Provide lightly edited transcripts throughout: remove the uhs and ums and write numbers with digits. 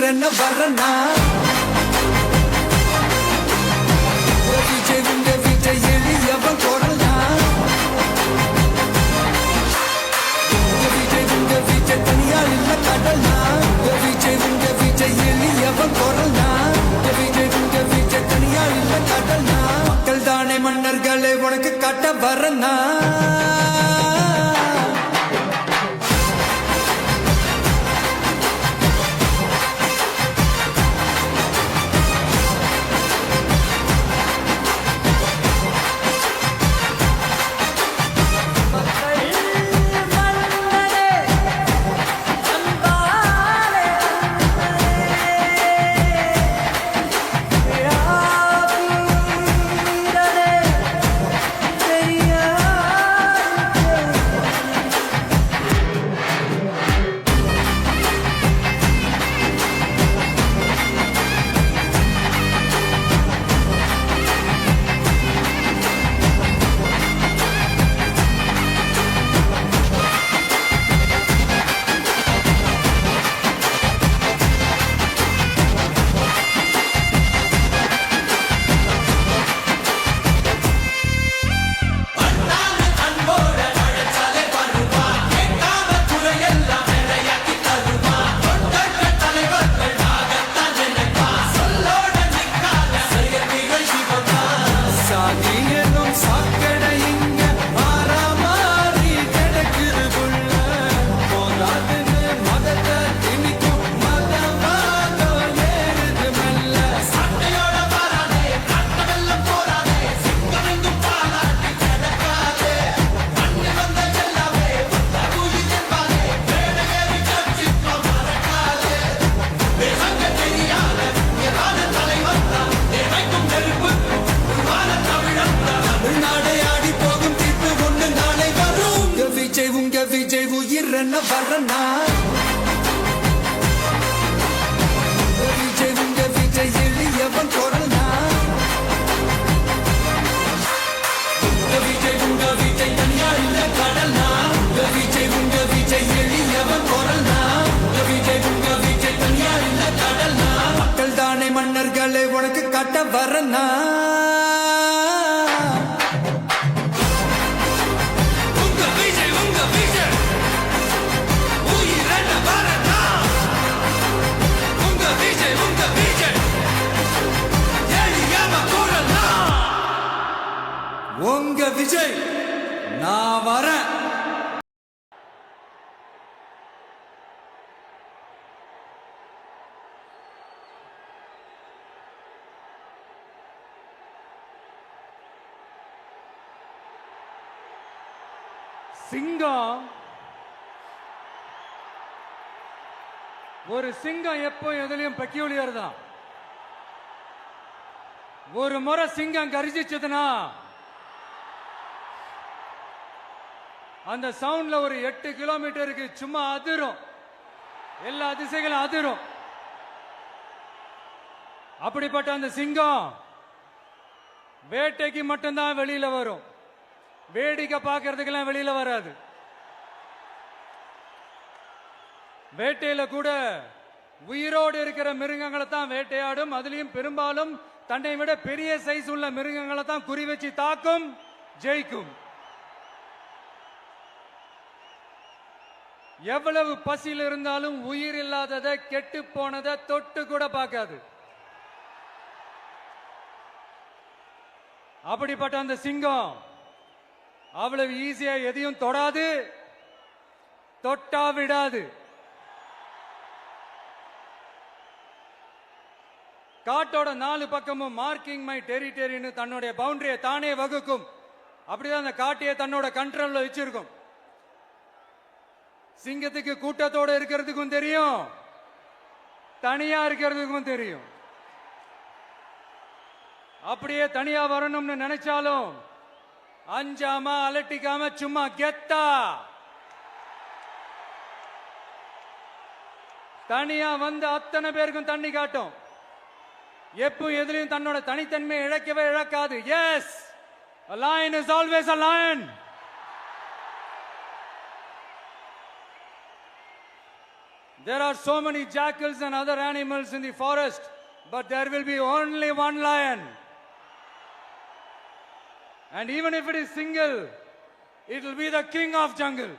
உயிரென்ன வரனா விஜய் உங்க விஜய் எளியவன் குரல்னா விஜய் உங்க விஜய் தனியால் இல்ல கடல்னா விஜய் உங்க விஜய் எளியவன் குரல்னா விஜய் உங்க விஜய் தனியால் இல்ல கடல்னா மக்கள் தானே மன்னர்களே உனக்கு காட்ட வரனா விஜய் உயிரென்ன வரனா விஜய் உங்க விஜய் எளியவன் குரல்னா விஜய் உங்க விஜய் தனியார் இல்ல கடல்னா விஜய் உங்க விஜய் எளியவன் குரல்னா விஜய் உங்க விஜய் தனியார் இல்ல கடல்னா மக்கள் தானே மன்னர்களே உனக்கு காட்ட வரனா உங்க விஜய் நான் வரேன். சிங்கம் ஒரு சிங்கம் எப்போ எதுலயும் பெக்யூலியர் தான். ஒரு முறை சிங்கம் கரிச்சிச்சதுன்னா அந்த சவுண்ட்ல ஒரு 8 கிலோமீட்டருக்கு சும்மா அதிரும், எல்லா திசைகளும் அதிரும். அப்படிப்பட்ட அந்த சிங்கம் வேட்டைக்கு மட்டும்தான் வெளியில வரும், வேடிக்கை பார்க்கறதுக்கெல்லாம் வெளியில வராது. வேட்டையில கூட உயிரோடு இருக்கிற மிருகங்களை தான் வேட்டையாடும். அதுலயும் பெரும்பாலும் தன்னை விட பெரிய சைஸ் உள்ள மிருகங்களை தான் குறி வச்சு தாக்கும், ஜெயிக்கும். எவ்வளவு பசியில் இருந்தாலும் உயிர் இல்லாததை, கெட்டு போனதை தொட்டு கூட பார்க்காது. அப்படிப்பட்ட அந்த சிங்கம் அவ்வளவு ஈஸியா எதையும் தொடாது, தொட்டா விடாது. காட்டோட 4 பக்கமும் மார்க்கிங் மை டெரிட்டரின்னு தன்னுடைய பவுண்டரியை தானே வகுக்கும். அப்படிதான் அந்த காட்டையை தன்னோட கண்ட்ரோல்ல வச்சிருக்கும். சிங்கத்துக்கு கூட்டத்தோட இருக்கிறதுக்கும் தெரியும், தனியா இருக்கிறதுக்கும் தெரியும். அப்படியே தனியா வரணும்னு நினைச்சாலும் அஞ்சாம அலட்டிக்காம சும்மா கெத்தா தனியா வந்து அத்தனை பேருக்கும் தண்ணி காட்டும். எப்போ எதிலையும் தன்னோட தனித்தன்மையை இழக்கவே இழக்காது. Yes, a lion is always a lion. There are so many jackals and other animals in the forest, but there will be only one lion. And even if it is single, it will be the king of jungle.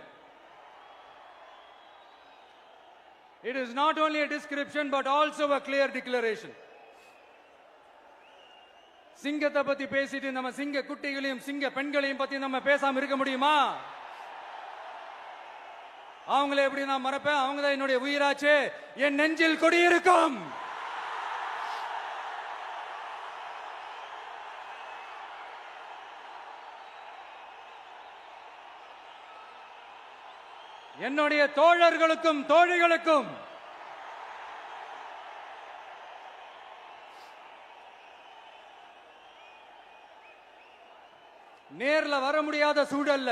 It is not only a description but also a clear declaration. சிங்கத்தை பத்தி பேசிட்டு நம்ம சிங்க குட்டிகளையும் சிங்க பெண்களையும் பத்தி நம்ம பேசாம இருக்க முடியுமா? அவங்கள எப்படி நான் மறப்பேன்? அவங்க தான் என்னுடைய உயிராச்சே. என் நெஞ்சில் குடியிருக்கும். என்னுடைய தோழர்களுக்கும் தோழிகளுக்கும் நேர்ல வர முடியாத சூழல்ல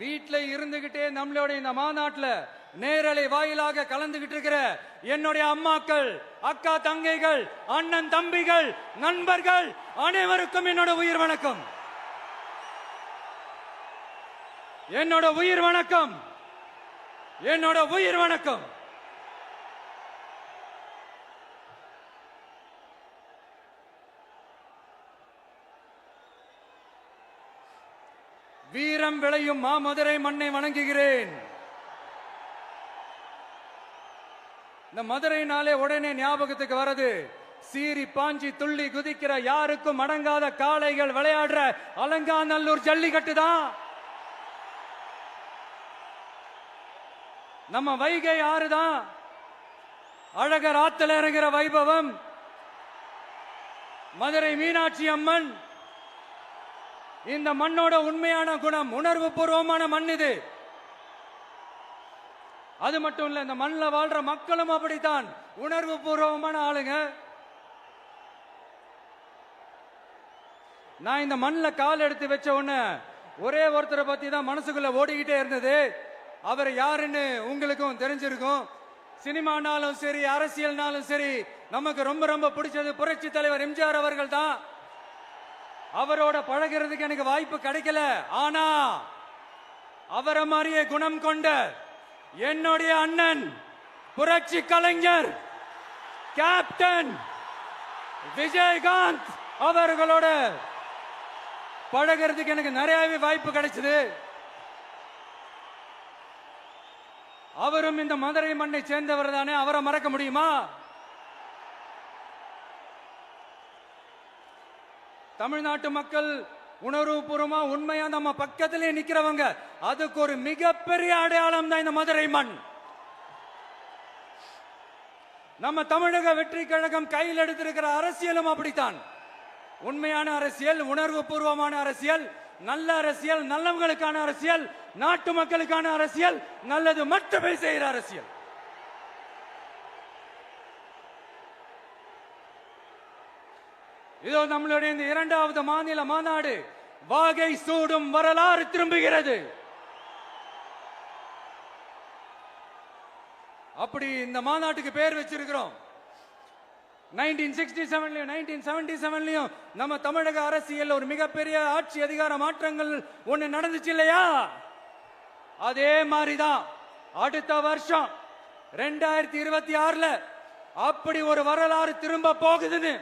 வீட்ல இருந்துகிட்டே நம்மளோட இந்த மாநாட்டுல நேரலை வாயிலாக கலந்துகிட்டு இருக்கிற என்னுடைய அம்மாக்கள், அக்கா தங்கைகள், அண்ணன் தம்பிகள், நண்பர்கள் அனைவருக்கும் என்னோட உயிர் வணக்கம். என்னோட உயிர் வணக்கம். என்னோட உயிர் வணக்கம். வீரம் விளையும் மாமதுரை மண்ணை வணங்குகிறேன். இந்த மதுரைனாலே உடனே ஞாபகத்துக்கு வரது சீறி பாஞ்சி துள்ளி குதிக்கிற யாருக்கும் அடங்காத காளைகள் விளையாடுற அலங்காநல்லூர் ஜல்லிக்கட்டு தான். நம்ம வைகை ஆறுதான். அழகர் ஆத்துல இறங்குற வைபவம். மதுரை மீனாட்சி அம்மன். இந்த மண்ணோட உண்மையான குணம் உணர்வு பூர்வமான மண் இது. அது மட்டும் இல்ல, இந்த மண்ணில் வாழ்ற மக்களும் அப்படித்தான் உணர்வு பூர்வமான ஆளுங்க. நான் இந்த மண்ணில் கால் எடுத்து வச்ச உடனே ஒரே ஒருத்தரை பத்தி தான் மனசுக்குள்ள ஓடிக்கிட்டே இருந்தது. அவர் யாருன்னு உங்களுக்கும் தெரிஞ்சிருக்கும். சினிமானாலும் சரி, அரசியல்னாலும் சரி, நமக்கு ரொம்ப ரொம்ப பிடிச்சது புரட்சி தலைவர் எம்ஜிஆர் அவர்கள் தான். அவரோட பழகிறதுக்கு எனக்கு வாய்ப்பு கிடைக்கல. ஆனா அவரை மாதிரியே குணம் கொண்ட என்னுடைய அண்ணன் புரட்சி கலைஞர் கேப்டன் விஜயகாந்த் அவர்களோட பழகிறதுக்கு எனக்கு நிறையவே வாய்ப்பு கிடைச்சது. அவரும் இந்த மதுரை மண்ணை சேர்ந்தவர் தானே. அவரை மறக்க முடியுமா? தமிழ்நாட்டு மக்கள் உணர்வுபூர்வமா உண்மையா நம்ம பக்கத்திலே நிக்கிறவங்க. அதுக்கு ஒரு மிகப்பெரிய அடையாளம் தான் இந்த மதுரை மண். நம்ம தமிழக வெற்றி கழகம் கையில் எடுத்திருக்கிற அரசியலும் அப்படித்தான். உண்மையான அரசியல், உணர்வு பூர்வமான அரசியல், நல்ல அரசியல், நல்லவங்களுக்கான அரசியல், நாட்டு மக்களுக்கான அரசியல், நல்லது மட்டுமே செய்கிற அரசியல். இதோ நம்மளுடைய இந்த இரண்டாவது மாநில மாநாடு வாகை சூடும் வரலாறு திரும்புகிறது. அப்படி இந்த மாநாட்டுக்கு பேர் வச்சிருக்கிறோம். 1967லயும் 1977லயும் நம்ம தமிழக அரசியல் ஒரு மிகப்பெரிய ஆட்சி அதிகார மாற்றங்கள் ஒண்ணு நடந்துச்சு இல்லையா? அதே மாதிரிதான் அடுத்த வருஷம் 2026ல அப்படி ஒரு வரலாறு திரும்ப போகுதுன்னு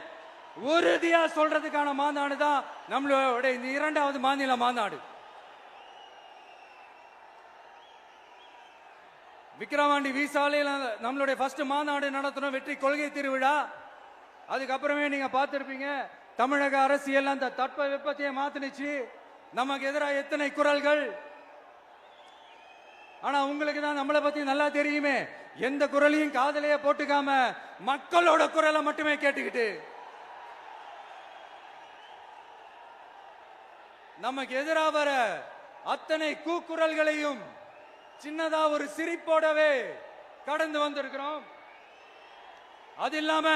உறுதியா சொல்றதுக்கான மாநாடு தான் நம்மளோட இந்த இரண்டாவது மாநில மாநாடு. விக்கிரவாண்டி வீசாலையில் நம்மளுடைய ஃபர்ஸ்ட் மாநாடு நடத்தணும், வெற்றி கொள்கை திருவிழா. அதுக்கப்புறமே நீங்க பார்த்திருப்பீங்க தமிழக அரசியல் அந்த தட்ப வெப்பத்தையே மாத்தினுச்சு. நமக்கு எதிராக எத்தனை குரல்கள். ஆனா உங்களுக்கு தான் நம்மளை பத்தி நல்லா தெரியுமே. எந்த குரலையும் காதலையே போட்டுக்காம மக்களோட குரலை மட்டுமே கேட்டுக்கிட்டு நமக்கு எதிராக வர அத்தனை கூக்குரல்களையும் சின்னதா ஒரு சிரிப்போடவே கடந்து வந்திருக்கிறோம். அது இல்லாம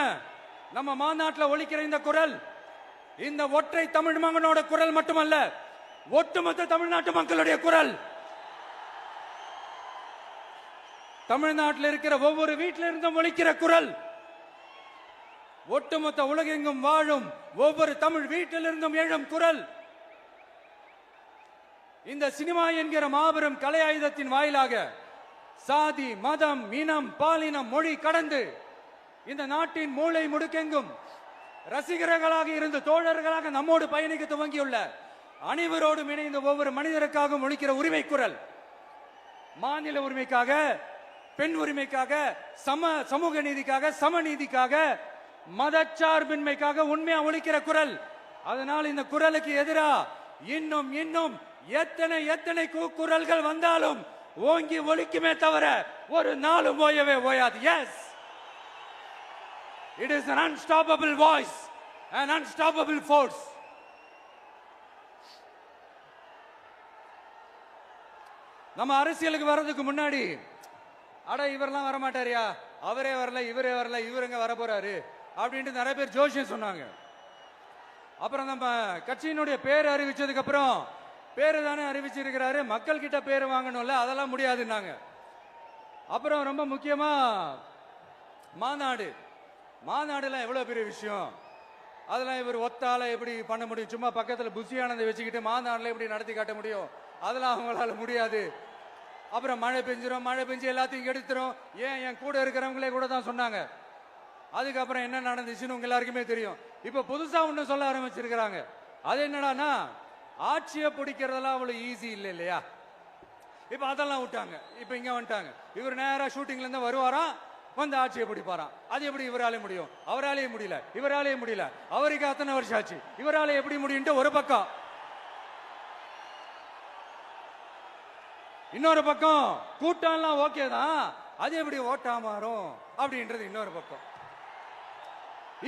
நம்ம மாநாட்டில் ஒலிக்கிற இந்த குரல் இந்த ஒற்றை தமிழ் மகனோட குரல் மட்டுமல்ல, ஒட்டுமொத்த தமிழ்நாட்டு மக்களுடைய குரல். தமிழ்நாட்டில் இருக்கிற ஒவ்வொரு வீட்டில இருந்தும் ஒலிக்கிற குரல். ஒட்டுமொத்த உலகெங்கும் வாழும் ஒவ்வொரு தமிழ் வீட்டிலிருந்தும் எழும் குரல். இந்த சினிமா என்கிற மாபெரும் கலை ஆயுதத்தின் வாயிலாக சாதி, மதம், இனம், பாலினம், மொழி கடந்து இந்த நாட்டின் மூளை முடுக்கெங்கும் ரசிகர்களாக இருந்து தோழர்களாக நம்மோடு பயணிக்க துவங்கியுள்ள அனைவரோடும் இணைந்த ஒவ்வொரு மனிதருக்காகவும் ஒலிக்கிற உரிமை குரல், மாநில உரிமைக்காக, பெண் உரிமைக்காக, சமூக நீதிக்காக, சமநீதிக்காக, மதச்சார்பின்மைக்காக உண்மையா ஒலிக்கிற குரல். அதனால் இந்த குரலுக்கு எதிரா இன்னும் இன்னும் எத்தனை எத்தனை குரல்கள் வந்தாலும் ஓங்கி ஒலிக்குமே தவிர ஒரு நாளும் ஓயவே ஓயாது. Yes, it is an unstoppable voice, an unstoppable force. நம்ம அரசியலுக்கு வர்றதுக்கு முன்னாடி அட இவரெல்லாம் வர மாட்டாரியா, அவரே வரல, இவரே வரல, இவருங்க வர போறாரு அப்படின்ட்டு நிறைய பேர் ஜோஷியம் சொன்னாங்க. அப்புறம் நம்ம கட்சியினுடைய பேர் அறிவிச்சதுக்கு அப்புறம் பேரு தானே அறிவிச்சிருக்கிறாரு, மக்கள் கிட்ட பேர் வாங்கணும்ல, அதெல்லாம் முடியாதுன்னாங்க. அப்புறம் ரொம்ப முக்கியமா மாநாடுலாம் எவ்வளவு பெரிய விஷயம், அதெல்லாம் இவர் ஒத்தால எப்படி பண்ண முடியும், சும்மா பக்கத்துல புஷியானதை வச்சுக்கிட்டு மாநாடுல எப்படி நடத்தி காட்ட முடியும், அதெல்லாம் அவங்களால முடியாது. அப்புறம் மழை பெஞ்சு எல்லாத்தையும் எடுத்துரும். ஏன் என் கூட இருக்கிறவங்களே கூட தான் சொன்னாங்க. அதுக்கப்புறம் என்ன நடந்துச்சுன்னு உங்க எல்லாருக்குமே தெரியும். இப்ப புதுசா ஒண்ணு சொல்ல ஆரம்பிச்சிருக்கிறாங்க. அது என்னடானா, ஆட்சியை பிடிக்கிறதெல்லாம் அவ்வளவு ஈஸி இல்லை இல்லையா. இப்ப அதெல்லாம் விட்டாங்க. இப்ப இங்க வந்துட்டாங்க. இவர் நேரா ஷூட்டிங்ல இருந்து வருவாராம், வந்து ஆட்சியை பிடிப்பாராம். அது எப்படி இவராலே முடியும், அவராலேயே முடியல, இவராலேயே முடியல, அவருக்கு அத்தனை வருஷம் ஆச்சு, இவராலே எப்படி முடியும் ஒரு பக்கம். இன்னொரு பக்கம் கூட்டம்லாம் ஓகே தான், அது எப்படி ஓட்டா மாறும் அப்படின்றது இன்னொரு பக்கம்.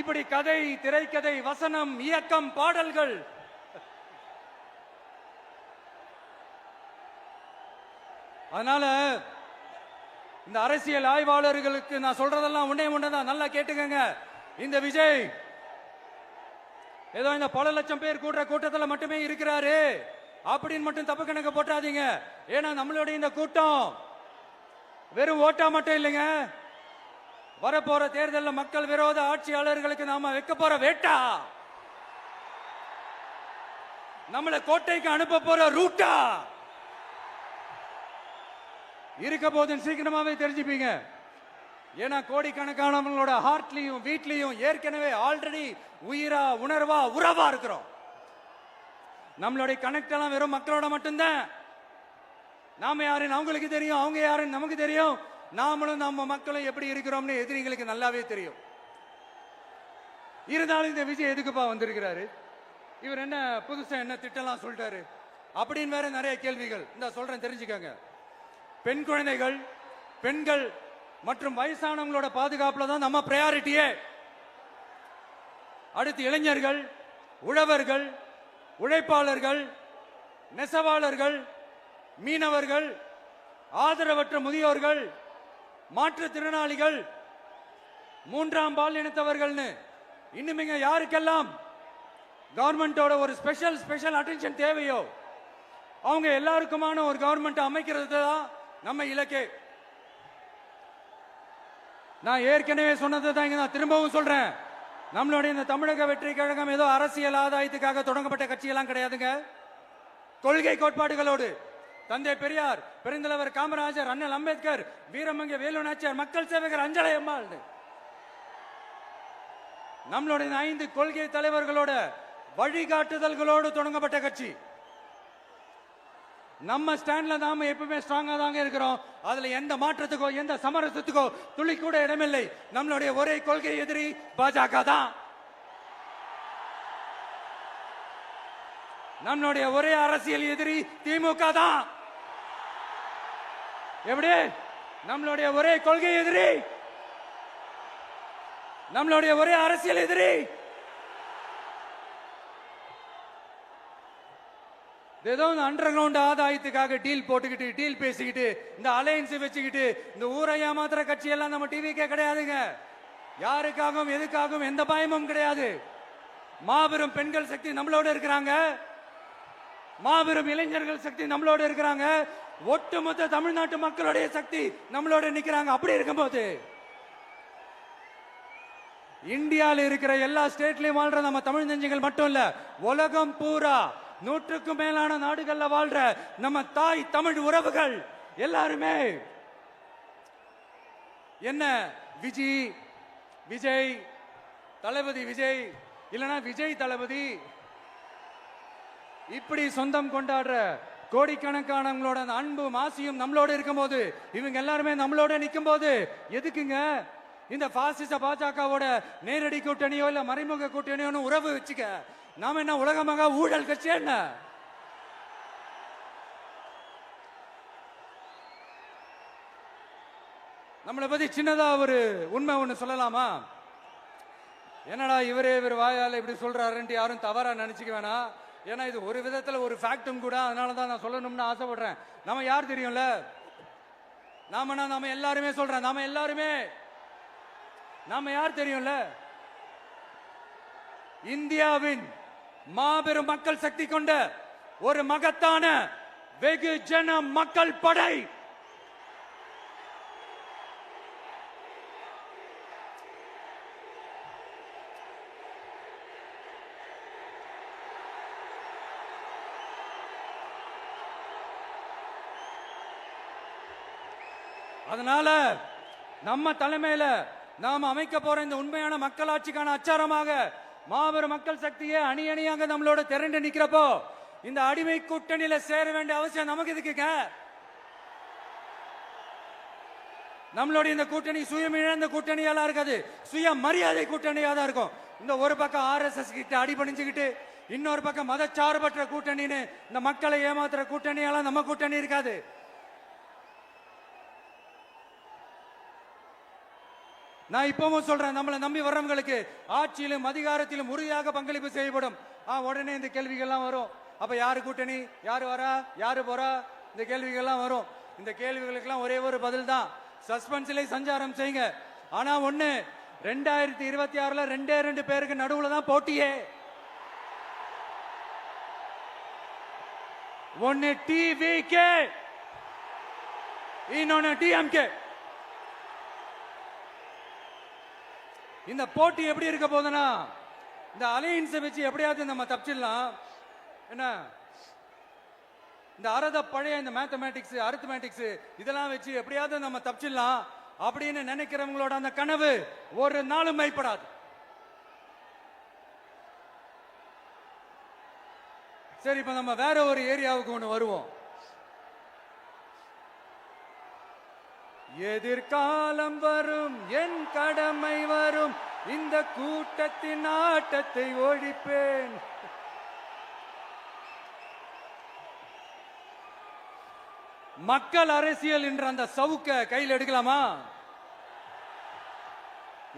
இப்படி கதை, திரைக்கதை, வசனம், இயக்கம், பாடல்கள், அதனால இந்த அரசியல் ஆய்வாளர்களுக்கு நான் சொல்றதெல்லாம் உன்னே ஒண்ணுதான், நல்லா கேட்டுக்கங்க. இந்த விஜய் ஏதோ இந்த பல லட்சம் பேர் கூடுற கூட்டத்தில் மட்டுமே இருக்கிறாரு அப்படின்னு மட்டும் தப்பு கணக்கு போட்டாதீங்க. ஏன்னா நம்மளுடைய இந்த கூட்டம் வெறும் ஓட்டா மட்டும் இல்லைங்க, வரப்போற தேர்தலில் மக்கள் விரோத ஆட்சியாளர்களுக்கு நாம வைக்க போற வேட்டா, நம்மளை கோட்டைக்கு அனுப்ப போற ரூட்டா இருக்க போதுன்னு சீக்கிரமாவே தெரிஞ்சுப்பீங்க. ஏன்னா கோடிக்கணக்கானவங்களோட ஹார்ட்லயும் வீட்லயும் ஏற்கனவே ஆல்ரெடி உயிரா, உணர்வா, உறவா இருக்கிறோம். நம்மளுடைய கனெக்ட் எல்லாம் வெறும் மக்களோட மட்டும்தான். நாம யாருன்னு அவங்களுக்கு தெரியும், அவங்க யாருன்னு நமக்கு தெரியும். நாமளும் நம்ம மக்களும் எப்படி இருக்கிறோம்னு எதிரிகளுக்கு நல்லாவே தெரியும். இருந்தாலும் இந்த விஜய் எதுக்குப்பா வந்திருக்கிறாரு, இவர் என்ன புதுசா என்ன திட்டம்லாம் சொல்லிட்டாரு அப்படின்னு வேற நிறைய கேள்விகள். இந்த சொல்றேன் தெரிஞ்சுக்கங்க. பெண் குழந்தைகள், பெண்கள் மற்றும் வயசானவங்களோட பாதுகாப்புல தான் நம்ம பிரையாரிட்டியே. அடுத்து இளைஞர்கள், உழவர்கள், உழைப்பாளர்கள், நெசவாளர்கள், மீனவர்கள், ஆதரவற்ற முதியோர்கள், மாற்றுத்திறனாளிகள், மூன்றாம் பால் இனத்தவர்கள்னு இன்னும் யாருக்கெல்லாம் கவர்மெண்டோட ஒரு ஸ்பெஷல் அட்டென்ஷன் தேவையோ அவங்க எல்லாருக்குமான ஒரு கவர்மெண்ட் அமைக்கிறது தான் நம்ம இலக்கே. நான் ஏற்கனவே சொன்னதை தான் நான் திரும்பவும் சொல்றேன். நம்மளுடைய இந்த தமிழக வெற்றி கழகம் ஏதோ அரசியல் ஆதாயத்துக்காக தொடங்கப்பட்ட கட்சியெல்லாம் கிடையாதுங்க. கொள்கை கோட்பாடுகளோடு தந்தை பெரியார், பெருந்தலைவர் காமராஜர், அண்ணல் அம்பேத்கர், வீரமங்க வேலு நாச்சியார், மக்கள் சேவகர் அஞ்சலை அம்மாள், நம்மளுடைய 5 கொள்கை தலைவர்களோட வழிகாட்டுதல்களோடு தொடங்கப்பட்ட கட்சி. நம்ம ஸ்டாண்ட்ல நாம எப்பவுமே ஸ்ட்ராங்கா தாங்க இருக்கிறோம். அதுல எந்த மாற்றத்துக்கோ எந்த சமரசத்துக்கோ துளி கூட இடமில்லை. நம்மளுடைய ஒரே கொள்கை எதிரி பாஜக தான். நம்மளுடைய ஒரே அரசியல் எதிரி திமுக தான். எப்படி? நம்மளுடைய ஒரே கொள்கை எதிரி, நம்மளுடைய ஒரே அரசியல் எதிரி ஏதோ அண்டர் கிரவுண்ட் ஆதாயத்துக்காக டீல் போட்டுக்கிட்டு, டீல் பேசிக்கிட்டு, இந்த அலையன்ஸ் வச்சுக்கிட்டு இந்த ஊரை ஏமாத்துற கட்சி எல்லாம் நம்ம டிவிக்கே கிடையாதுங்க. யாருக்காகவும் எதுக்காகவும் எந்த பயமும் கிடையாது. மாபெரும் பெண்கள் சக்தி நம்மளோட இருக்கிறாங்க, மாபெரும் இளைஞர்கள் சக்தி நம்மளோட இருக்கிறாங்க, ஒட்டுமொத்த தமிழ்நாட்டு மக்களுடைய சக்தி நம்மளோட நிக்கிறாங்க. அப்படி இருக்கும்போது இந்தியாவில் இருக்கிற எல்லா ஸ்டேட்லயும் வாழ்ற நம்ம தமிழ் நெஞ்சங்கள் மட்டும் இல்ல, உலகம் பூரா 100க்கும் மேலான நாடுகள்ல வாழ்ற நம்ம தாய் தமிழ் உறவுகள் எல்லாருமே என்ன விஜய் தளபதி விஜய் இல்லனா விஜய் தளபதி இப்படி சொந்தம் கொண்டாடுற கோடிக்கணக்கானவங்களோட அந்த அன்பு மாசியும் நம்மளோட இருக்கும்போது, இவங்க எல்லாருமே நம்மளோட நிற்கும் போது எதுக்குங்க இந்த பாசிச பாஜகவோட நேரடி கூட்டணியோ இல்ல மறைமுக கூட்டணியோன்னு உறவு வச்சுக்க? நாம என்ன உலகமாக ஊழல் கட்சி என்ன? நம்மளை பத்தி சின்னதா ஒரு உண்மை ஒண்ணு சொல்லலாமா? என்னடா இவர் வாயால இப்படி சொல்றாருன்ட்டு யாரும் தவறா நினைச்சுக்க வேணாம். ஏன்னா இது ஒரு விதத்துல ஒரு ஃபேக்டும் கூட. அதனாலதான் நான் சொல்லணும்னு ஆசைப்படுறேன். நம்ம யார் தெரியும்ல? நாம எல்லாருமே சொல்றேன். நாம யார் தெரியும்ல? இந்தியாவின் மாபெரும் மக்கள் சக்தி கொண்ட ஒரு மகத்தான வெகுஜன மக்கள் படை. அதனால நம்ம தலைமையில நாம் அமைக்க போற இந்த உண்மையான மக்களாட்சிக்கான அச்சாரமாக மாபெரும் மக்கள் சக்தியை அணி அணியாக நம்மளோட திரண்டு நிக்கிறப்போ இந்த அடிமை கூட்டணியில சேர வேண்டிய அவசியம் நமக்கு எதுக்குங்க? நம்மளுடைய இந்த கூட்டணி சுயமிழந்த கூட்டணியாலாம் இருக்காது, சுய மரியாதை கூட்டணியா தான் இருக்கும். இந்த ஒரு பக்கம் RSS கிட்ட அடிபணிஞ்சுக்கிட்டு, இன்னொரு பக்கம் மதச்சார்பற்ற கூட்டணின்னு இந்த மக்களை ஏமாத்துற கூட்டணியாலாம் நம்ம கூட்டணி இருக்காது. நான் இப்பவும் சொல்றேன், நம்மளை நம்பி வர்றவங்களுக்கு ஆட்சியிலும் அதிகாரத்திலும் உறுதியாக பங்களிப்பு செய்யப்படும். உடனே இந்த கேள்விகள்லாம் வரும். அப்ப யாரு கூட்டணி, யாரு வரா, யாரு போறா, இந்த கேள்விகள்லாம் வரும். இந்த கேள்விகளுக்கெல்லாம் ஒரே ஒரு பதில் தான், சஸ்பென்ஸ்ல சஞ்சாரம் செய்யுங்க. ஆனா ஒண்ணு, 2026ல 2 பேருக்கு நடுவுல தான் போட்டியே. ஒன்னு TVK, இன்னொன்னு DMK. இந்த போட்டி எப்படி இருக்க போதுன்னா, இந்த அலையன்ஸை வச்சு எப்படியாவது நம்ம தப்பிச்சிடலாம். என்ன இந்த பழைய இந்த மேத்தமேட்டிக்ஸ், அரித்மேட்டிக்ஸ் இதெல்லாம் வச்சு எப்படியாவது நம்ம தப்பிச்சிடலாம் அப்படின்னு நினைக்கிறவங்களோட அந்த கனவு ஒரு நாளும் மைப்படாது. சரி, இப்ப நம்ம வேற ஒரு ஏரியாவுக்கு ஒண்ணு வருவோம். எதிர்காலம் வரும், என் கடமை வரும், இந்த கூட்டத்தின் ஆட்டத்தை ஒழிப்பேன். மக்கள் அரசியல் என்ற அந்த சவுக்க கையில் எடுக்கலாமா?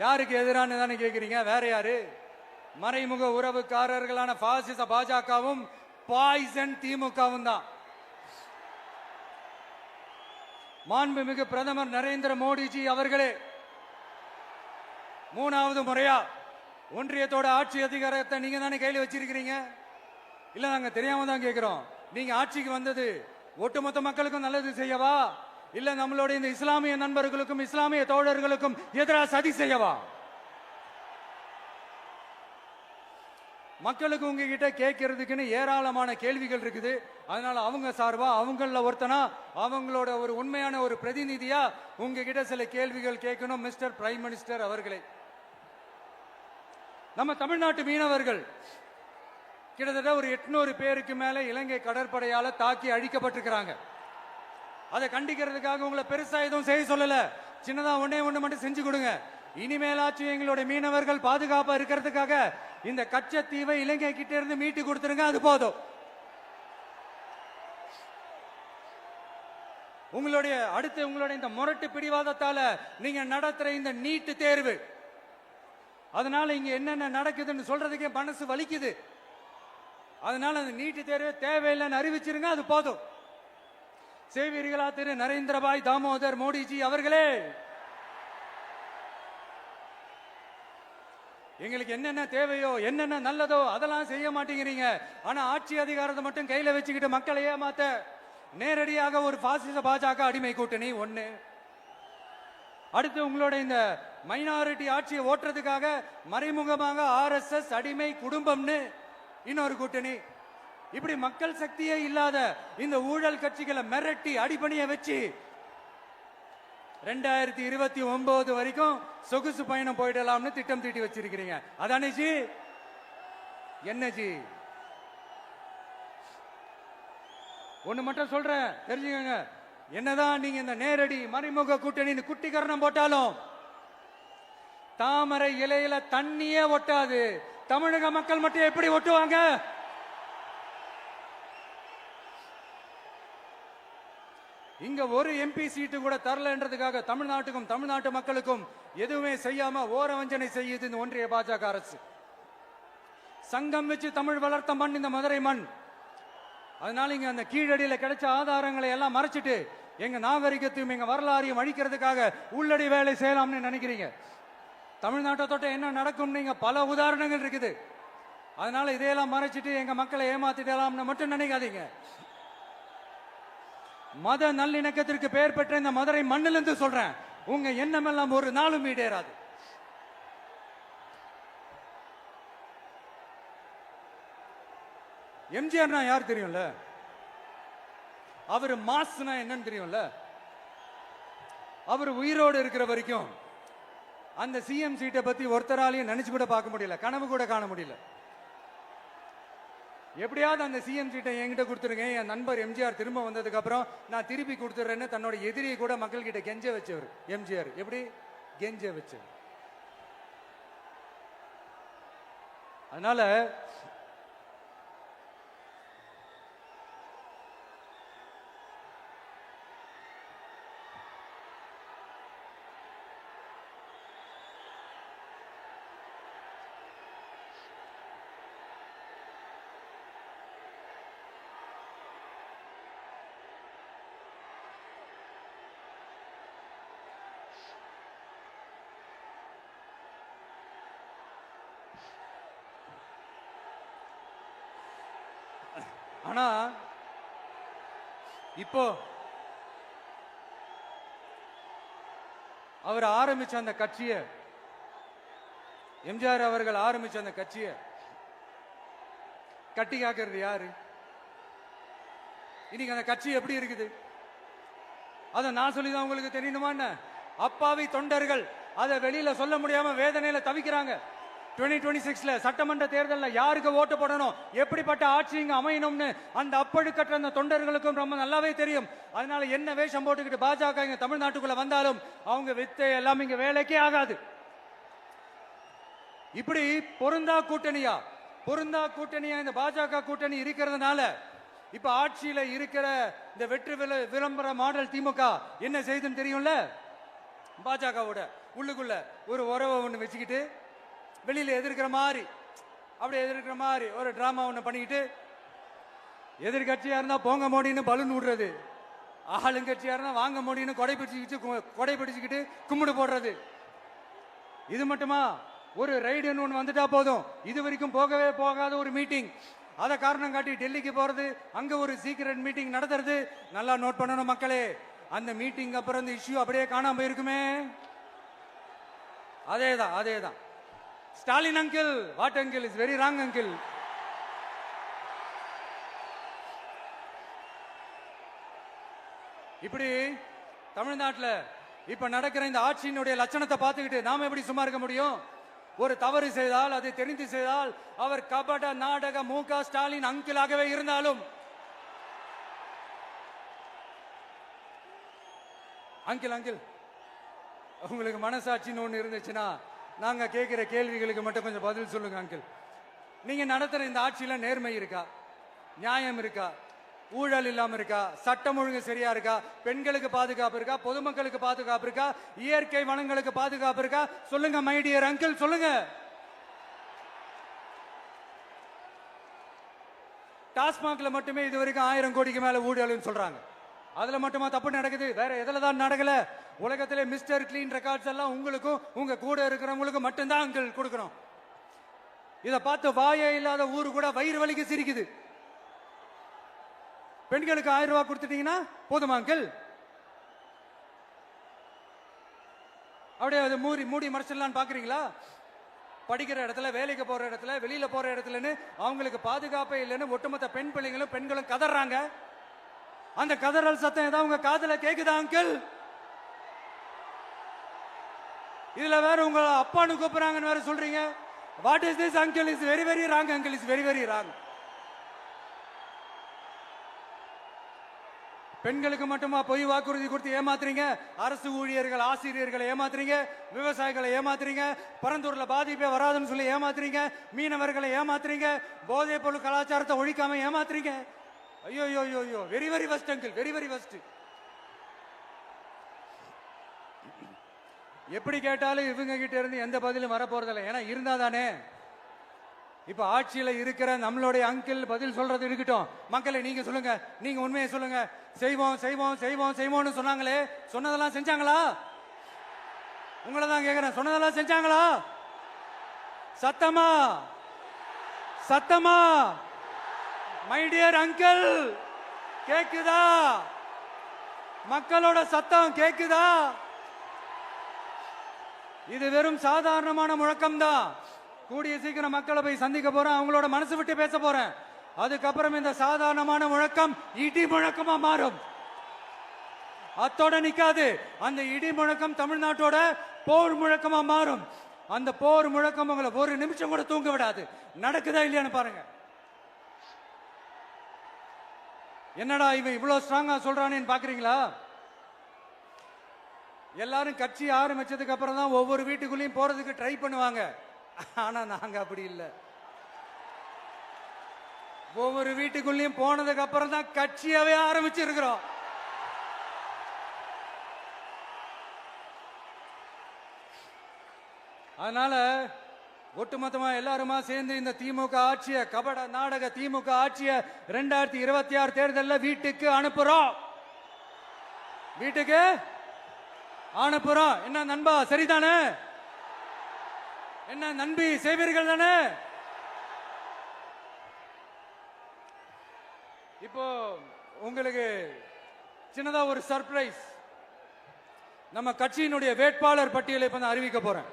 யாருக்கு எதிரான தானே கேக்குறீங்க? வேற யாரு? மறைமுக உறவுக்காரர்களான பாசிச பாஜகவும் பாய்சன் திமுகவும் தான். மாண்புமிகு பிரதமர் நரேந்திர மோடிஜி அவர்களே 3வது முறையா ஒன்றியத்தோட ஆட்சி அதிகாரத்தை நீங்க தானே கையில் வச்சிருக்கிறீங்க. இல்ல, நாங்க தெரியாம தான் கேட்கிறோம். நீங்க ஆட்சிக்கு வந்தது ஒட்டுமொத்த மக்களுக்கும் நல்லது செய்யவா, இல்ல நம்மளுடைய இந்த இஸ்லாமிய நண்பர்களுக்கும் இஸ்லாமிய தோழர்களுக்கும் எதிராக சதி செய்யவா? மக்களுக்கு உங்ககிட்ட கேட்கறதுக்குன்னு ஏராளமான கேள்விகள் இருக்குது. அதனால அவங்க சார்பா, அவங்கள ஒருத்தனா, அவங்களோட ஒரு உண்மையான ஒரு பிரதிநிதியா உங்ககிட்ட சில கேள்விகள் கேட்கணும். மிஸ்டர் பிரைம் மினிஸ்டர் அவர்களே, நம்ம தமிழ்நாட்டு மீனவர்கள் கிட்டத்தட்ட ஒரு 800 பேருக்கு மேல இலங்கை கடற்படையால தாக்கி அழிக்கப்பட்டிருக்கிறாங்க. அதை கண்டிக்கிறதுக்காக உங்களை பெருசா எதுவும் செய்ய சொல்லல, சின்னதா ஒண்ணு மட்டும் செஞ்சு கொடுங்க. இனிமேலாச்சும் எங்களுடைய மீனவர்கள் பாதுகாப்பா இருக்கிறதுக்காக இந்த கச்சத்தீவை இலங்கை கிட்ட இருந்து மீட்டு கொடுத்துருங்க, அது போதும். உங்களுடைய இந்த முரட்டு பிடிவாதத்தால நீங்க நடத்துற இந்த நீட்டு தேர்வு, அதனால இங்க என்னென்ன நடக்குதுன்னு சொல்றதுக்கே மனசு வலிக்குது. அதனால அந்த நீட்டு தேர்வு தேவையில்லைன்னு அறிவிச்சிருங்க, அது போதும். செய்வீர்களா திரு நரேந்திரபாய் தாமோதர் மோடிஜி அவர்களே? எங்களுக்கு என்னென்ன தேவையோ, என்னென்ன நல்லதோ அதெல்லாம் செய்ய மாட்டேங்கிறீங்க. ஆனா ஆட்சி அதிகாரத்தை மட்டும் கையில வச்சுக்கிட்டு மக்களை ஏமாத்த நேரடியாக ஒரு பாசிச பாஜக அடிமை கூட்டணி ஒண்ணு. அடுத்து உங்களோட இந்த மைனாரிட்டி ஆட்சியை ஓட்டுறதுக்காக மறைமுகமாக RSS அடிமை குடும்பம்னு இன்னொரு கூட்டணி. இப்படி மக்கள் சக்தியே இல்லாத இந்த ஊழல் கட்சிகளை மிரட்டி அடிபணிய வச்சு 2029 வரைக்கும் சொகுசு பயணம் போயிடலாம்னு திட்டம் தீட்டி வச்சிருக்கிறீங்க. அதானே ஜி? என்ன ஜி? ஒண்ணு மட்டும் சொல்றேன், தெரிஞ்சுக்கங்க. என்னதான் நீங்க இந்த நேரடி மறைமுக கூட்டணி குட்டிகரணம் போட்டாலும் தாமரை இலையில தண்ணியே ஒட்டாது. தமிழக மக்கள் மட்டும் எப்படி ஒட்டுவாங்க? இங்க ஒரு எம்பி சீட்டு கூட தரலன்றதுக்காக தமிழ்நாட்டுக்கும் தமிழ்நாட்டு மக்களுக்கும் எதுவுமே செய்யாம ஓரவஞ்சனை செய்யுது இந்த ஒன்றிய பாஜக அரசு. சங்கம் வச்சு தமிழ் வளர்த்த மண் இந்த மதுரை மண். அதனால இங்க அந்த கீழடியில கிடைச்ச ஆதாரங்களை எல்லாம் மறைச்சிட்டு எங்க நாகரிகத்தையும் எங்க வரலாறையும் அழிக்கிறதுக்காக உள்ளடி வேலை செய்யலாம்னு நினைக்கிறீங்க. தமிழ்நாட்டை தொட்ட என்ன நடக்கும் நீங்க பல உதாரணங்கள் இருக்குது. அதனால இதையெல்லாம் மறைச்சிட்டு எங்க மக்களை ஏமாத்திடலாம்னு மட்டும் நினைக்காதீங்க. மத நல்லிணக்கத்திற்கு பெயர் பெற்ற இந்த மதுரை மண்ணிலிருந்து சொல்றேன், உங்க எண்ணம் எல்லாம் ஒரு நாளும் ஈடேறாது. எம்ஜிஆர்னா யார் தெரியும்ல? அவர் மாஸ்னா என்னன்னு தெரியும்ல? அவர் உயிரோடு இருக்கிற வரைக்கும் அந்த சிஎம் சீட்டை பத்தி ஒருத்தராலையும் நினைச்சு கூட பார்க்க முடியல, கனவு கூட காண முடியல. எப்படியாவது அந்த சிஎம் சீட்டை என்கிட்ட கொடுத்துருங்க, என் நண்பர் எம்ஜிஆர் திரும்ப வந்ததுக்கு அப்புறம் நான் திருப்பி கொடுத்துறேன்னு தன்னோட எதிரியை கூட மக்கள் கிட்ட கெஞ்ச வச்சவர் எம்ஜிஆர். எப்படி கெஞ்ச வச்சவர்? அதனால ஆனா இப்போ அவர் ஆரம்பிச்ச அந்த கட்சியை, எம்ஜிஆர் அவர்கள் ஆரம்பிச்ச அந்த கட்சியை கட்டி காக்கிறது யாரு? இன்னைக்கு அந்த கட்சி எப்படி இருக்குது? அதை நான் சொல்லிதான் உங்களுக்கு தெரியணுமா என்ன? அப்பாவி தொண்டர்கள் அதை வெளியில சொல்ல முடியாம வேதனையில தவிக்கிறாங்க. 2026 சட்டமன்ற தேர்தலில் யாருக்கு ஓட்டு போடணும், எப்படிப்பட்ட ஆட்சி இங்க அமையணும்னு அந்த அப்பழுக்கற்ற அந்த தொண்டர்களுக்கும் ரொம்ப நல்லாவே தெரியும். அதனால என்ன வேஷம் போட்டுக்கிட்டு பாஜக இங்க தமிழ்நாட்டுக்குள்ள வந்தாலும் அவங்க வித்தை எல்லாம் இங்க வேலைக்கே ஆகாது. இப்படி பொருந்தா கூட்டணியா இந்த பாஜக கூட்டணி இருக்கிறதுனால இப்ப ஆட்சியில இருக்கிற இந்த வெற்றி விளம்பர மாடல் திமுக என்ன செய்துன்னு தெரியும்ல? பாஜகவோட உள்ளுக்குள்ள ஒரு உறவை ஒண்ணு வச்சுக்கிட்டு வெளியில எதிர்க்கிற மாதிரி ஒரு டிராமா ஒண்ணு பண்ணிக்கிட்டு, எதிர்கட்சியா இருந்தா போங்க மோடின்னு பலூன் விடுறது, ஆளுங்கட்சியா இருந்தா வாங்க மோடின்னு கொடை பிடிச்சுக்கிட்டு கும்பிடு போடுறது. இது மட்டுமா? ஒரு ரைடுன்னு ஒன்று வந்துட்டா போதும், இது வரைக்கும் போகவே போகாத ஒரு மீட்டிங், அதை காரணம் காட்டி டெல்லிக்கு போறது, அங்க ஒரு சீக்கிரட் மீட்டிங் நடத்துறது. நல்லா நோட் பண்ணணும் மக்களே, அந்த மீட்டிங் அப்புறம் இந்த இஷ்யூ அப்படியே காணாம போயிருக்குமே. அதேதான் Stalin uncle, what uncle is very wrong uncle. இப்படி தமிழ்நாட்டில் இப்ப நடக்கிற இந்த ஆட்சியினுடைய லட்சணத்தை பார்த்துக்கிட்டு நாம எப்படி சும்மா இருக்க முடியும்? ஒரு தவறு செய்தால், அதை தெரிந்து செய்தால், அவர் கபட நாடக மு.க. ஸ்டாலின் அங்கிளாகவே இருந்தாலும், அங்கிள் உங்களுக்கு மனசாட்சின்னு ஒண்ணு இருந்துச்சுன்னா நாங்க கேட்கிற கேள்விகளுக்கு மட்டும் கொஞ்சம் பதில் சொல்லுங்க அங்கிள். நீங்க நடத்துற இந்த ஆட்சியில நேர்மை இருக்கா? நியாயம் இருக்கா? ஊழல் இல்லாம இருக்கா? சட்டம் ஒழுங்கு சரியா இருக்கா? பெண்களுக்கு பாதுகாப்பு இருக்கா? பொதுமக்களுக்கு பாதுகாப்பு இருக்கா? இயற்கை வளங்களுக்கு பாதுகாப்பு இருக்கா? சொல்லுங்க மை டியர் அங்கிள், சொல்லுங்க. டாஸ்மாக்ல மட்டுமே இது வரைக்கும் 1000 கோடிக்கு மேல ஊழல்னு சொல்றாங்க. அதுல மட்டுமா தப்பு நடக்குது? வேற எதுல தான் நடக்கல? உலகத்திலே மிஸ்டர் கிளீன் ரெக்கார்ட்ஸ் எல்லாம் உங்களுக்கும் உங்க கூட இருக்கிறவங்களுக்கும் மட்டும்தான் அங்கிள் கொடுக்கணும். இத பார்த்து வாயே இல்லாத ஊரு கூட வயிறு வலிக்கு சிரிக்குது. பெண்களுக்கு 1000 ரூபாய் கொடுத்துட்டீங்கன்னா போதுமா அங்கிள்? அப்படியே அதை மூடி மறைச்சிடலான்னு பாக்குறீங்களா? படிக்கிற இடத்துல, வேலைக்கு போற இடத்துல, வெளியில போற இடத்துலன்னு அவங்களுக்கு பாதுகாப்பே இல்லைன்னு ஒட்டுமொத்த பெண்களும் கதறாங்க. அந்த கதறல் சத்தம் ஏதாவது உங்க காதுல கேக்குதா அங்கிள்? இதுல வேற உங்க அப்பான்னு கூப்பிடுறாங்கன்னு வேற சொல்றீங்க. What is this uncle? Is very very wrong uncle, is very very wrong. பெண்களுக்கு மட்டுமா பொய் வாக்குறுதி கொடுத்து ஏமாத்துறீங்க? அரசு ஊழியர்கள், ஆசிரியர்களை ஏமாத்துறீங்க, விவசாயிகளை ஏமாத்துறீங்க, பரந்தூர்ல பாதிப்பே வராதுன்னு சொல்லி ஏமாத்துறீங்க, மீனவர்களை ஏமாத்துறீங்க, போதைப் பொருள் கலாச்சாரத்தை ஒழிக்காம ஏமாத்துறீங்க. ஐயோ ஐயோ ஐயோ, very very வஸ்ட் uncle, very very வஸ்ட். எப்படி கேட்டாலும் இவங்க கிட்ட இருந்து எந்த பதிலும் வரப்போறதில்லை. ஏன்னா இருந்தா தானே. இப்ப ஆட்சியில இருக்கிற நம்மளுடைய அங்கிள் பதில் சொல்றது இருக்கட்டும். மக்களை நீங்க சொல்லுங்க, நீங்க உண்மையை சொல்லுங்க. செய்வோம் செய்வோம் செய்வோம் செய்வோம்னு சொன்னாங்களே, சொன்னதெல்லாம் செஞ்சாங்களா? உங்களை தான் கேக்குறேன், சொன்னதெல்லாம் செஞ்சாங்களா? சத்தமா சத்தமா மை டியர் அங்கிள், கேக்குதா? மக்களோட சத்தம் கேக்குதா? இது வெறும் சாதாரணமான முழக்கம் தான். கூடிய சீக்கிரம் மக்களை போய் சந்திக்க போறேன், அவங்களோட மனசு விட்டு பேச போறேன். அதுக்கப்புறம் இந்த சாதாரணமான முழக்கம் இடி முழக்கமா மாறும். அத்தோட நிக்காது. அந்த இடி முழக்கம் தமிழ்நாட்டோட போர் முழக்கமா மாறும். அந்த போர் முழக்கம் உங்களை ஒரு நிமிஷம் கூட தூங்க விடாது. நடக்குதா இல்லையான்னு பாருங்க. என்னடா இவன் இவ்வளவு ஸ்ட்ராங்கா சொல்றானேன்னு பாக்குறீங்களா? எல்லாரும் கட்சி ஆரம்பிச்சதுக்கு அப்புறம் தான் ஒவ்வொரு வீட்டுக்குள்ளேயும் போறதுக்கு ட்ரை பண்ணுவாங்க. ஆனா நாங்க அப்படி இல்லை. ஒவ்வொரு வீட்டுக்குள்ளேயும் போனதுக்கு அப்புறம் தான் கட்சியாவே ஆரம்பிச்சிருக்கிறோம். அதனால ஒட்டுமொத்தமா எல்லாருமா சேர்ந்து இந்த திமுக ஆட்சிய, கபட நாடக திமுக ஆட்சிய 2026 தேர்தலில் வீட்டுக்கு அனுப்புறோம். வீட்டுக்கு அனுப்புறோம். என்ன நண்பா, சரிதானே? என்ன நம்பி செய்வீர்கள் தானே? இப்போ உங்களுக்கு சின்னதா ஒரு சர்ப்ரைஸ். நம்ம கட்சியினுடைய வேட்பாளர் பட்டியலை இப்ப நான் அறிவிக்க போறேன்.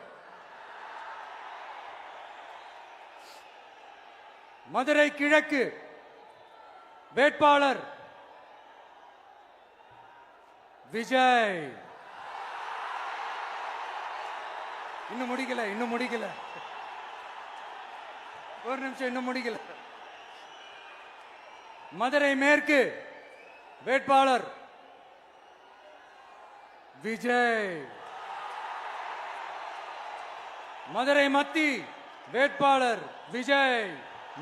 மதுரை கிழக்கு வேட்பாளர் விஜய். இன்னும் முடிக்கல, இன்னும் முடிக்கல, ஒரு நிமிஷம், இன்னும் முடிக்கல. மதுரை மேற்கு வேட்பாளர் விஜய். மதுரை மத்தி வேட்பாளர் விஜய்.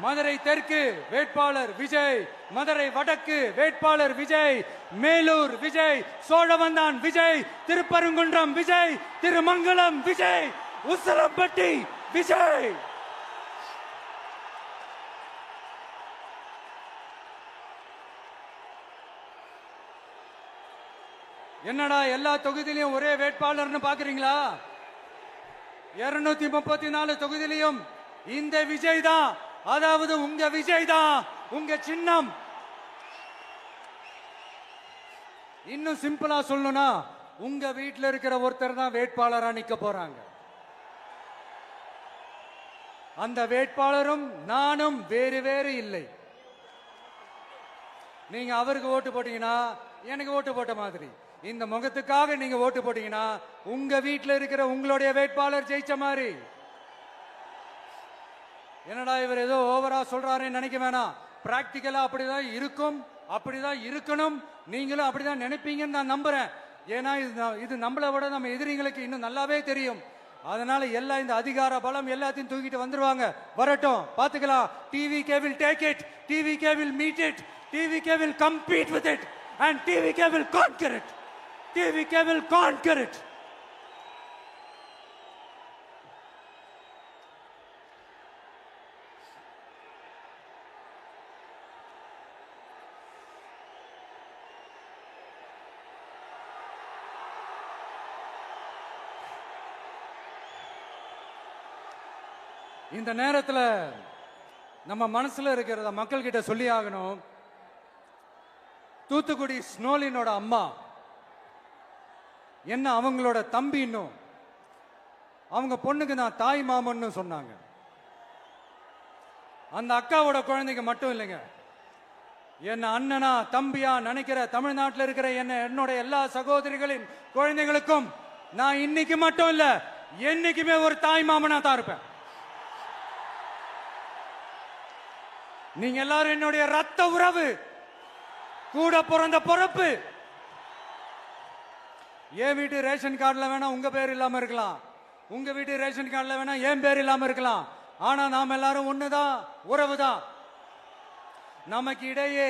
மதுரை தெற்கு வேட்பாளர் விஜய். மதுரை வடக்கு வேட்பாளர் விஜய். மேலூர் விஜய். சோழவந்தான் விஜய். திருப்பரங்குன்றம் விஜய். திருமங்கலம் விஜய். உசிலம்பட்டி விஜய். என்னடா எல்லா தொகுதியிலையும் ஒரே வேட்பாளர்னு பாக்குறீங்களா? 234 தொகுதியிலையும் இந்த விஜய் தான். அதாவது உங்க விஜய் தான் உங்க சின்னம். இன்னும் சிம்பிளா சொல்லணும்னா, உங்க வீட்டில் இருக்கிற ஒருத்தர் தான் வேட்பாளரா நிக்க போறாங்க. அந்த வேட்பாளரும் நானும் வேறு வேறு இல்லை. நீங்க அவருக்கு ஓட்டு போட்டீங்கன்னா எனக்கு ஓட்டு போட்ட மாதிரி. இந்த முகத்துக்காக நீங்க ஓட்டு போட்டீங்கன்னா உங்க வீட்டில் இருக்கிற உங்களுடைய வேட்பாளர் ஜெயிச்ச மாதிரி. என்னடா இவர் ஏதோ ஓவரா சொல்றாருன்னு நினைக்க வேணாம். பிராக்டிக்கலா அப்படிதான் இருக்கும், அப்படிதான் இருக்கணும். நீங்களும் அப்படிதான் நினைப்பீங்கன்னு நான் நம்புறேன். ஏன்னா இது நம்மளை விட நம்ம எதிரிங்களுக்கு இன்னும் நல்லாவே தெரியும். அதனால எல்லா இந்த அதிகார பலம் எல்லாத்தையும் தூக்கிட்டு வந்துருவாங்க. வரட்டும், பாத்துக்கலாம். TVK will take it, TVK will meet it, TVK will compete with it and TVK will conquer it. TVK will conquer it. இந்த நேரத்தில் நம்ம மனசுல இருக்கிறத மக்கள் கிட்ட சொல்லி ஆகணும். தூத்துக்குடி ஸ்னோலினோட அம்மா என்ன அவங்களோட தம்பி, இன்னும் அவங்க பொண்ணுக்கு நான் தாய் மாமன்னு சொன்னாங்க. அந்த அக்காவோட குழந்தைக்கு மட்டும் இல்லைங்க, என்ன அண்ணனா தம்பியா நினைக்கிற தமிழ்நாட்டில் இருக்கிற என்னோட எல்லா சகோதரிகளின் குழந்தைகளுக்கும் நான் இன்னைக்கு மட்டும் இல்ல என்னைக்குமே ஒரு தாய் மாமனா தான் இருப்பேன். நீங்க எல்லாரும் என்னுடைய ரத்த உறவு, கூட பிறந்த பொறப்பு. என் வீட்டு ரேஷன் கார்டுல வேணா உங்க பேர் இல்லாம இருக்கலாம், உங்க வீட்டு ரேஷன் கார்டுல வேணா என் பேர் இல்லாம இருக்கலாம். ஆனா நாம் எல்லாரும் ஒண்ணுதான், உறவுதான். நமக்கு இடையே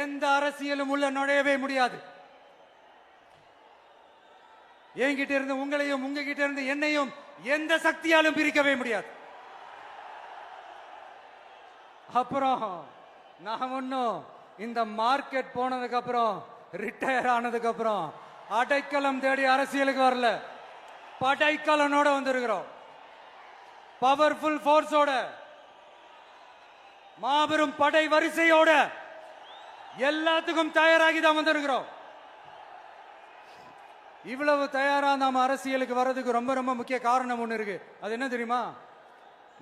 எந்த அரசியலும் உள்ள நுழையவே முடியாது. என்கிட்ட இருந்து உங்களையும் உங்ககிட்ட இருந்து என்னையும் எந்த சக்தியாலும் பிரிக்கவே முடியாது. அப்புறம் நான் ஒன்னும் இந்த மார்க்கெட் போனதுக்கு அப்புறம், ரிட்டையர் ஆனதுக்கு அப்புறம் அடைக்கலம் தேடி அரசியலுக்கு வரல. படைக்கலனோட வந்திருக்கிறோம். பவர்ஃபுல் போர்ஸோட, மாபெரும் படை வரிசையோட, எல்லாத்துக்கும் தயாராகி தான் வந்திருக்கிறோம். இவ்வளவு தயாரா நாம அரசியலுக்கு வர்றதுக்கு ரொம்ப ரொம்ப முக்கிய காரணம் ஒண்ணு இருக்கு. அது என்ன தெரியுமா?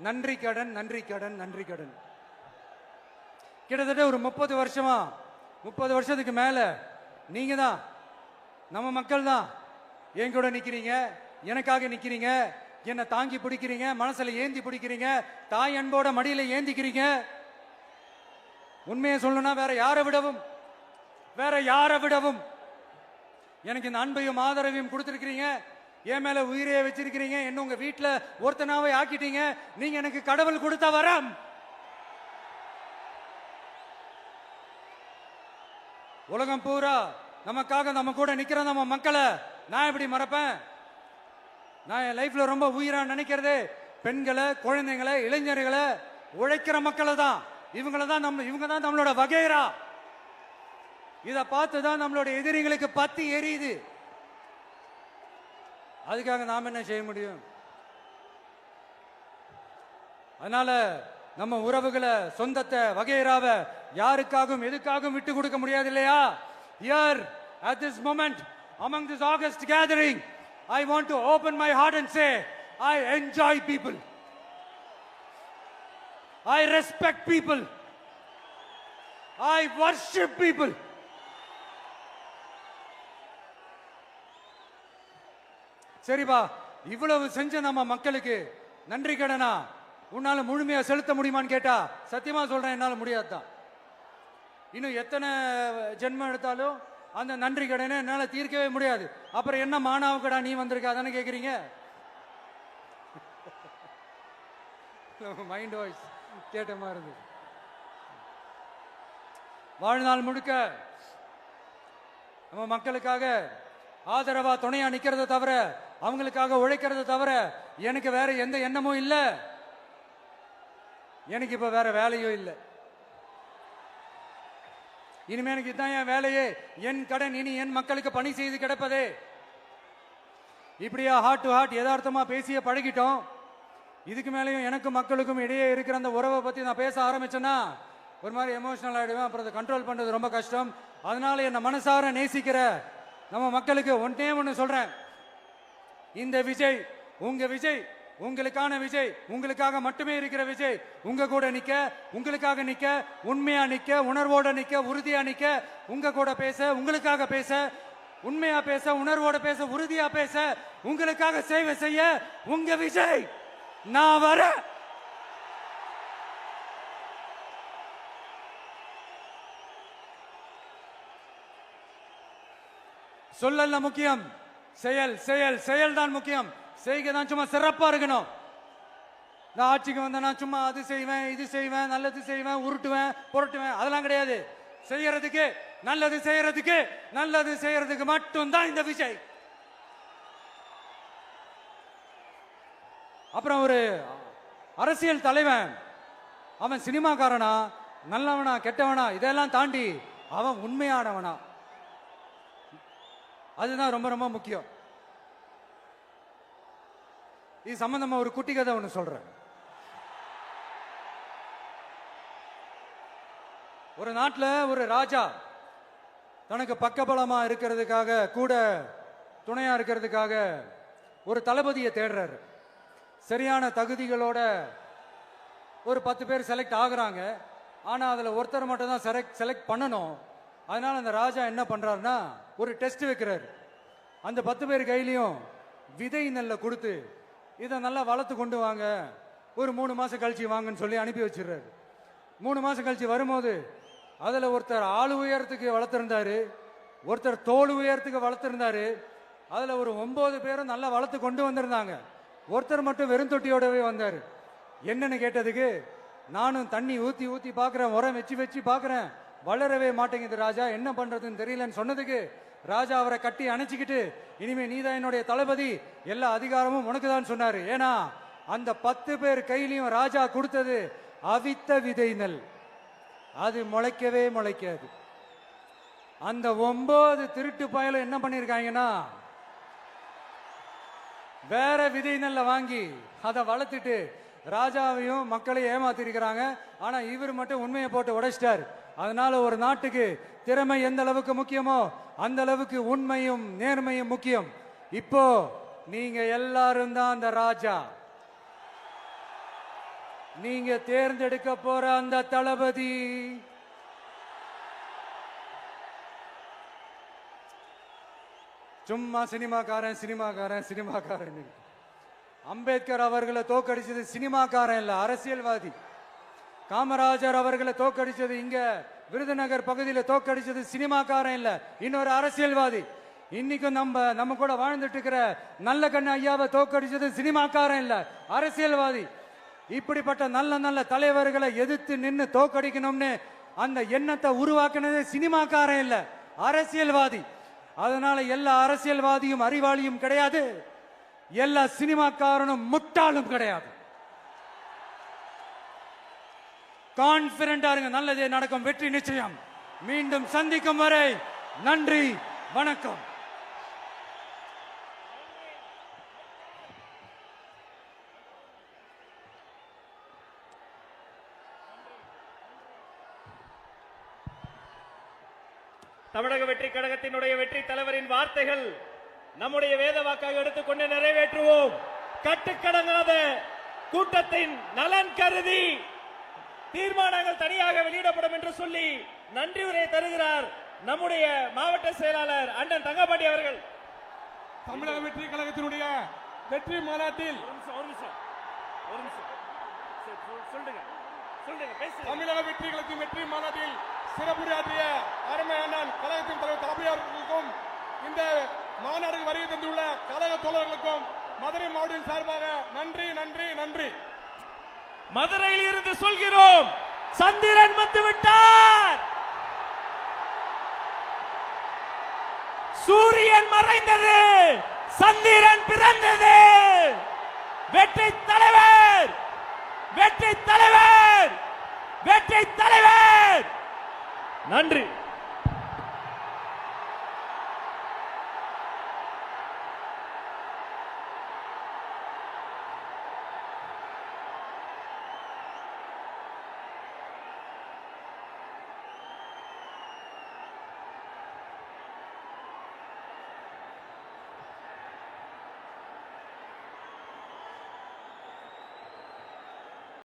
நன்றி கடன், நன்றி கடன், நன்றி கடன். கிட்டத்தட்ட ஒரு 30 வருஷமா, 30 வருஷத்துக்கு மேல நீங்க தான், நம்ம மக்கள் தான் என் கூட நிக்கிறீங்க, எனக்காக நிக்கிறீங்க, என்னை தாங்கி பிடிக்கிறீங்க, மனசுல ஏந்தி பிடிக்கிறீங்க, தாய் அன்போட மடியில ஏந்திக்கிறீங்க. உண்மையை சொல்லணும்னா வேற யாரை விடவும் எனக்கு இந்த அன்பையும் ஆதரவையும் கொடுத்திருக்கிறீங்க. என் மேல உயிரையே வச்சிருக்கிறீங்க. என்ன உங்க வீட்டுல ஒருத்தனாவே ஆக்கிட்டீங்க. நீங்க எனக்கு கடவுள் கொடுத்த வரம். உலகம் பூரா நமக்காக நம்ம கூட நிக்கிற நம்ம மக்களை நான் எப்படி மறப்பேன்? நான் என் லைஃப்ல ரொம்ப உயிரா நினைக்கிறது பெண்களை, குழந்தைங்களை, இளைஞர்களை, உழைக்கிற மக்களை தான். இவங்க தான் நம்மளோட வகைரா. இத பார்த்துதான் நம்மளோட எதிரிகளுக்கு பத்தி எரியுது. அதுக்காக நாம என்ன செய்ய முடியும்? அதனால நம்ம உறவுகளை, சொந்தத்தை, வகைராவை யாருக்காகவும் எதுக்காகவும் விட்டு கொடுக்க முடியாது இல்லையா? Here at this moment among this August gathering, I want to open my heart and say I enjoy people, I respect people, I worship people. சரிப்பா, இவ்வளவு செஞ்ச நம்ம மக்களுக்கு நன்றி கடனா உன்னால முழுமையா செலுத்த முடியுமான்னு கேட்டா சத்தியமா சொல்றேன், என்னால முடியாதுதான். இன்னும் எத்தனை ஜென்மம் எடுத்தாலும் அந்த நன்றி கடனை என்னால தீர்க்கவே முடியாது. அப்புறம் என்ன மானாவு கடா நீ வந்திருக்க அதானே கேக்குறீங்க? மைண்ட் வாய்ஸ் கேட்ட மாதிரி இருந்து. வாழ்நாள் முழுக்க நம்ம மக்களுக்காக ஆதரவா துணையா நிக்கிறத தவிர, அவங்களுக்காக உழைக்கிறத தவிர எனக்கு வேற எந்த எண்ணமும் இல்லை. எனக்கு இப்ப வேற வேலையும் இல்லை. இனிமே எனக்கு இதுதான் என் வேலையே, என் கடன். இனி என் மக்களுக்கு பணி செய்து கிடப்பதே. இப்படியா ஹார்ட் டு ஹார்ட் யதார்த்தமா பேசிய பழகிட்டோம். இதுக்கு மேலேயும் எனக்கும் மக்களுக்கும் இடையே இருக்கிற அந்த உறவை பத்தி நான் பேச ஆரம்பிச்சேன்னா ஒரு மாதிரி எமோஷனல் ஆயிடுவேன். அப்புறம் அதை கண்ட்ரோல் பண்றது ரொம்ப கஷ்டம். அதனால என்ன மனசார நேசிக்கிற நம்ம மக்களுக்கு ஒன்னே ஒன்று சொல்றேன். இந்த விஜய் உங்க விஜய், உங்களுக்கான விஜய், உங்களுக்காக மட்டுமே இருக்கிற விஜய். உங்க கூட நிக்க, உங்களுக்காக நிக்க, உண்மையா நிக்க, உணர்வோட நிக்க, உறுதியா நிக்க, உங்க கூட பேச, உங்களுக்காக பேச, உண்மையா பேச, உணர்வோட பேச, உறுதியா பேச, உங்களுக்காக சேவை செய்ய உங்க விஜய் நான் வர. சொல்லல முக்கியம், செயல் செயல் செயல் தான் முக்கியம். செய்கை தான் சும்மா சிறப்பா இருக்கணும். நான் ஆட்சிக்கு வந்தேன்னா சும்மா அது செய்வேன், இது செய்வேன், நல்லது செய்வேன், உருட்டுவேன், புரட்டுவேன், அதெல்லாம் கிடையாது. செய்யறதுக்கு, நல்லது செய்யறதுக்கு, நல்லது செய்யறதுக்கு மட்டும்தான் இந்த விஜய். அப்புறம் ஒரு அரசியல் தலைவன் அவன் சினிமாக்காரனா, நல்லவனா, கெட்டவனா, இதெல்லாம் தாண்டி அவன் உண்மையானவனா, அதுதான் ரொம்ப ரொம்ப முக்கியம். இது சம்பந்தமா ஒரு குட்டி கதை ஒன்று சொல்றேன். ஒரு நாட்டில் ஒரு ராஜா தனக்கு பக்கபலமா இருக்கிறதுக்காக, கூட துணையா இருக்கிறதுக்காக ஒரு தளபதியை தேடுறாரு. சரியான தகுதிகளோட ஒரு 10 பேர் செலக்ட் ஆகுறாங்க. ஆனா அதுல ஒருத்தர் மட்டும் தான் செலக்ட் பண்ணணும். அதனால அந்த ராஜா என்ன பண்றாருன்னா ஒரு டெஸ்ட் வைக்கிறாரு. அந்த 10 பேர் கையிலையும் விதை நெல்லை கொடுத்து இதை நல்லா வளர்த்து கொண்டு வாங்க, ஒரு 3 மாசம் கழிச்சு வாங்கன்னு சொல்லி அனுப்பி வச்சிடுறாரு. 3 மாசம் கழிச்சு வரும்போது அதுல ஒருத்தர் ஆளு உயரத்துக்கு வளர்த்திருந்தாரு, ஒருத்தர் தோல் உயரத்துக்கு வளர்த்திருந்தாரு. அதுல ஒரு 9 பேரும் நல்லா வளர்த்து கொண்டு வந்திருந்தாங்க. ஒருத்தர் மட்டும் வெறும் தொட்டியோடவே வந்தாரு. என்னன்னு கேட்டதுக்கு, நானும் தண்ணி ஊத்தி ஊத்தி பாக்குறேன், உரம் வச்சு வச்சு பாக்குறேன், வளரவே மாட்டேங்குது ராஜா, என்ன பண்றதுன்னு தெரியலன்னு சொன்னதுக்கு ராஜா அவரை கட்டி அணைச்சிக்கிட்டு, இனிமே நீதான் என்னுடைய தளபதி, எல்லா அதிகாரமும் உனக்கு தான் சொன்னாரு. ஏன்னா அந்த 10 பேர் கையிலையும் ராஜா கொடுத்தது அவித்த விதை நெல், அது முளைக்கவே முளைக்காது. அந்த 9 திருட்டு பயலும் என்ன பண்ணிருக்காங்கன்னா, வேற விதை நெல்லை வாங்கி அதை வளர்த்துட்டு ராஜாவையும் மக்களையும் ஏமாத்திருக்கிறாங்க. ஆனா இவர் மட்டும் உண்மையை போட்டு உடைச்சிட்டார். அதனால ஒரு நாட்டுக்கு திறமை எந்த அளவுக்கு முக்கியமோ அந்த அளவுக்கு உண்மையும் நேர்மையும் முக்கியம். இப்போ நீங்க எல்லாரும் தான் அந்த ராஜா. நீங்க தேர்ந்தெடுக்க போற அந்த தளபதி சும்மா சினிமாக்காரன் சினிமாக்காரன் சினிமாக்காரன். அம்பேத்கர் அவர்களை தோக்கடிச்சது சினிமாக்காரன் இல்ல, அரசியல்வாதி. காமராஜர் அவர்களை தோக்கடிச்சது, இங்க விருதுநகர் பகுதியில் தோக்கடிச்சது சினிமாக்காரன் இல்ல, இன்னொரு அரசியல்வாதி. இன்னைக்கும் நம்ம கூட வாழ்ந்துட்டு இருக்கிற நல்ல கண்ணு ஐயாவை தோக்கடிச்சது சினிமாக்காரன் இல்ல, அரசியல்வாதி. இப்படிப்பட்ட நல்ல நல்ல தலைவர்களை எதிர்த்து நின்று தோக்கடிக்கணும்னு அந்த எண்ணத்தை உருவாக்குனது சினிமாக்காரன் இல்ல, அரசியல்வாதி. அதனால எல்லா அரசியல்வாதியும் அறிவாளியும் கிடையாது, எல்லா சினிமாக்காரனும் முட்டாளும் கிடையாது. கான்பிடண்டா இருங்க, நல்லதே நடக்கும், வெற்றி நிச்சயம். மீண்டும் சந்திக்கும் வரை நன்றி, வணக்கம். தமிழக வெற்றி கழகத்தினுடைய வெற்றி தலைவரின் வார்த்தைகள் நம்முடைய வேத வாக்காக எடுத்துக்கொண்டு நிறைவேற்றுவோம். கட்டுக்கடங்காத கூட்டத்தின் நலன் கருதி தீர்மானங்கள் தனியாக வெளியிடப்படும் என்று சொல்லி நன்றி உரை தருகிறார் நம்முடைய மாவட்ட செயலாளர் அண்ணன் தங்கபாண்டி அவர்கள். தமிழக வெற்றி கழகத்தினுடைய வெற்றி மாநாட்டில் தமிழக வெற்றி கழகத்தின் வெற்றி மாநாட்டில் சிறப்புரையாற்றிய அருமை அண்ணன் கழகத்தின் தலைவர் தளபதி அவர்களுக்கும், இந்த மாநாடுக்கு வருகை தந்துள்ள கழக தோழர்களுக்கும் மதுரை மாவட்டத்தின் சார்பாக நன்றி நன்றி நன்றி. மதுரையில் இருந்து சொல்கிறோம், சந்திரன் வந்து விட்டார், சூரியன் மறைந்தது, சந்திரன் பிறந்தது. வெற்றி தலைவர், வெற்றி தலைவர், வெற்றி தலைவர். நன்றி.